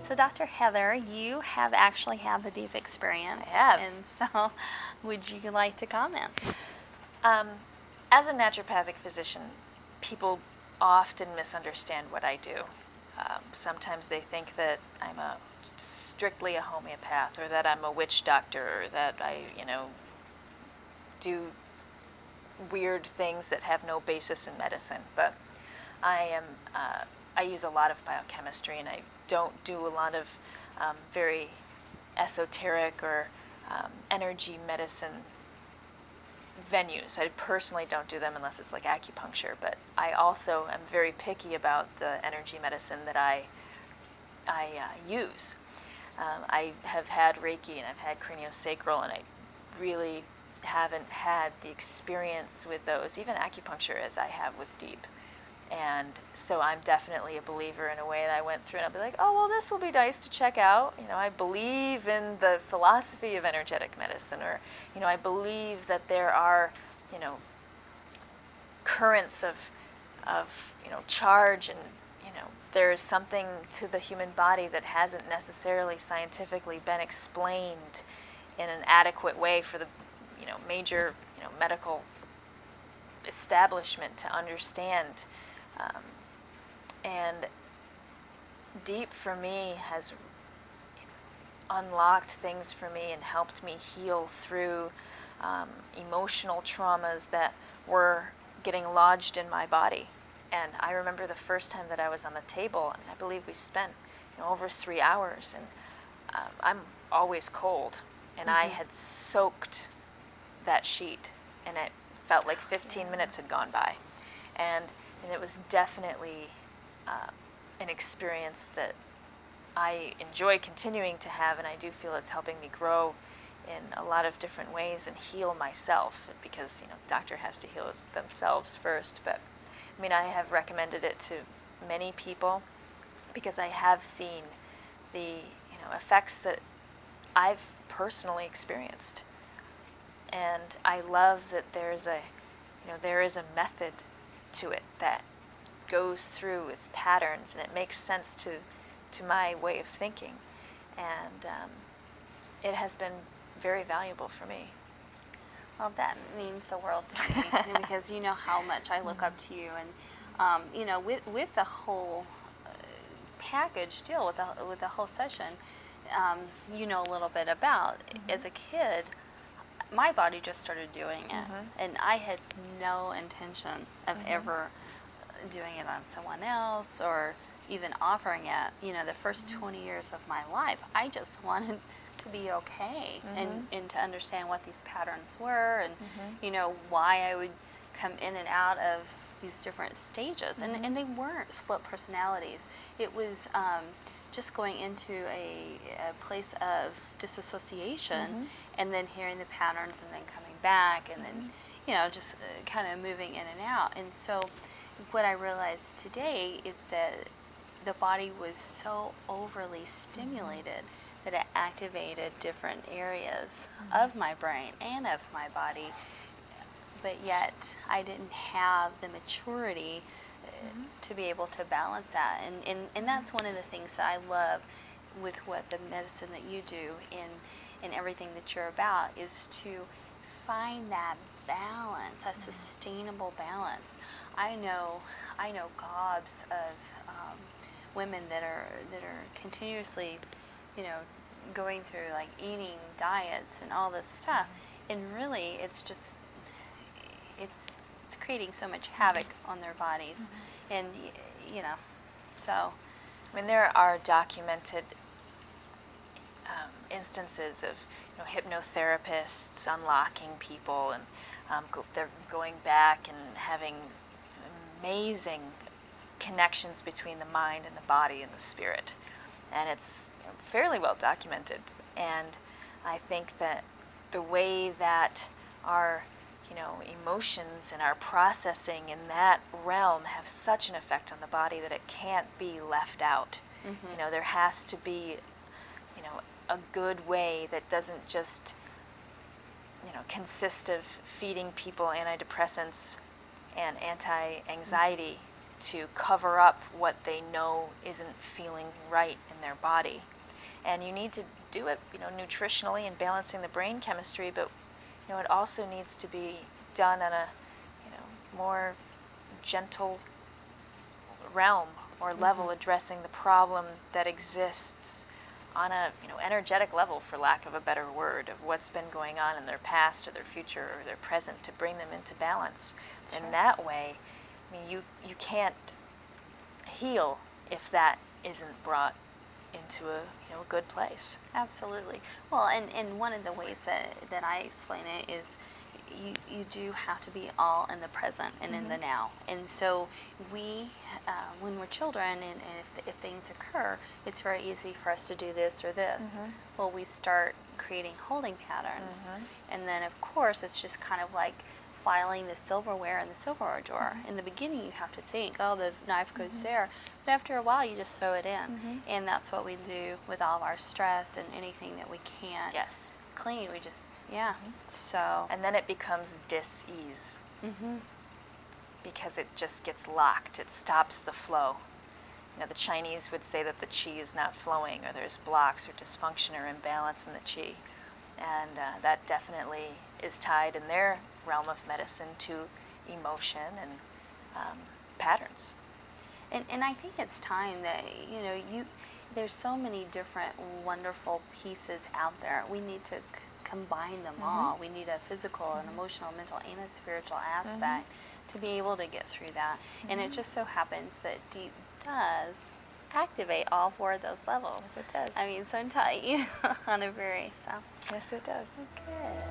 So Dr. Heather, you have actually had the deep experience. I have. And so would you like to comment? As a naturopathic physician, people often misunderstand what I do. Sometimes they think that I'm strictly a homeopath, or that I'm a witch doctor, or that I, do weird things that have no basis in medicine. But I use a lot of biochemistry, and I don't do a lot of very esoteric or energy medicine venues. I personally don't do them unless it's like acupuncture, but I also am very picky about the energy medicine that I use. I have had Reiki and I've had craniosacral, and I really haven't had the experience with those, even acupuncture, as I have with deep. And so I'm definitely a believer in a way that I went through, and I'll be like, oh, well, this will be nice to check out. I believe in the philosophy of energetic medicine, or, I believe that there are, currents of charge, and, there's something to the human body that hasn't necessarily scientifically been explained in an adequate way for the, major, medical establishment to understand. And deep for me has unlocked things for me and helped me heal through emotional traumas that were getting lodged in my body. And I remember the first time that I was on the table, and I believe we spent over 3 hours, and I'm always cold, and I had soaked that sheet, and it felt like 15 minutes had gone by. And it was definitely an experience that I enjoy continuing to have, and I do feel it's helping me grow in a lot of different ways and heal myself, because the doctor has to heal themselves first. But I have recommended it to many people because I have seen the effects that I've personally experienced, and I love that there is a method to it that goes through with patterns, and it makes sense to my way of thinking, and it has been very valuable for me. Well, that means the world to me because you know how much I look up to you, and with the whole package deal, with the whole session, a little bit about. As a kid, my body just started doing it, and I had no intention of ever doing it on someone else or even offering it. The first 20 years of my life, I just wanted to be okay, and to understand what these patterns were, and why I would come in and out of these different stages, and they weren't split personalities. It was just going into a place of disassociation, and then hearing the patterns, and then coming back, and then just kind of moving in and out. And so what I realized today is that the body was so overly stimulated that it activated different areas of my brain and of my body, but yet I didn't have the maturity to be able to balance that. And that's one of the things that I love with what the medicine that you do and everything that you're about, is to find that balance, a sustainable balance. I know gobs of women that are continuously, going through like eating diets and all this stuff, and really it's creating so much havoc on their bodies, and so. There are documented instances of hypnotherapists unlocking people, and they're going back and having amazing connections between the mind and the body and the spirit, and it's fairly well documented. And I think that the way that our emotions and our processing in that realm have such an effect on the body that it can't be left out. There has to be a good way that doesn't just consist of feeding people antidepressants and anti-anxiety to cover up what they know isn't feeling right in their body. And you need to do it, nutritionally and balancing the brain chemistry, but it also needs to be done on a, more gentle realm or level, addressing the problem that exists on a, energetic level, for lack of a better word, of what's been going on in their past or their future or their present, to bring them into balance. Sure. And that way, you can't heal if that isn't brought into a good place. Absolutely. Well, and one of the ways that I explain it is you do have to be all in the present and in the now. And so we, when we're children, and if things occur, it's very easy for us to do this or this. Well, we start creating holding patterns. And then, of course, it's just kind of like filing the silverware in the silverware drawer. In the beginning, you have to think, oh, the knife goes there. But after a while, you just throw it in. And that's what we do with all of our stress and anything that we can't clean. We just, so. And then it becomes dis-ease. Because it just gets locked. It stops the flow. The Chinese would say that the qi is not flowing, or there's blocks or dysfunction or imbalance in the qi. And that definitely is tied in their realm of medicine to emotion and patterns. And I think it's time that, there's so many different wonderful pieces out there. We need to combine them all. We need a physical, an emotional, mental, and a spiritual aspect to be able to get through that. And it just so happens that deep does activate all four of those levels. Yes, it does. I mean, so tight on a very, so. Yes, it does. Good.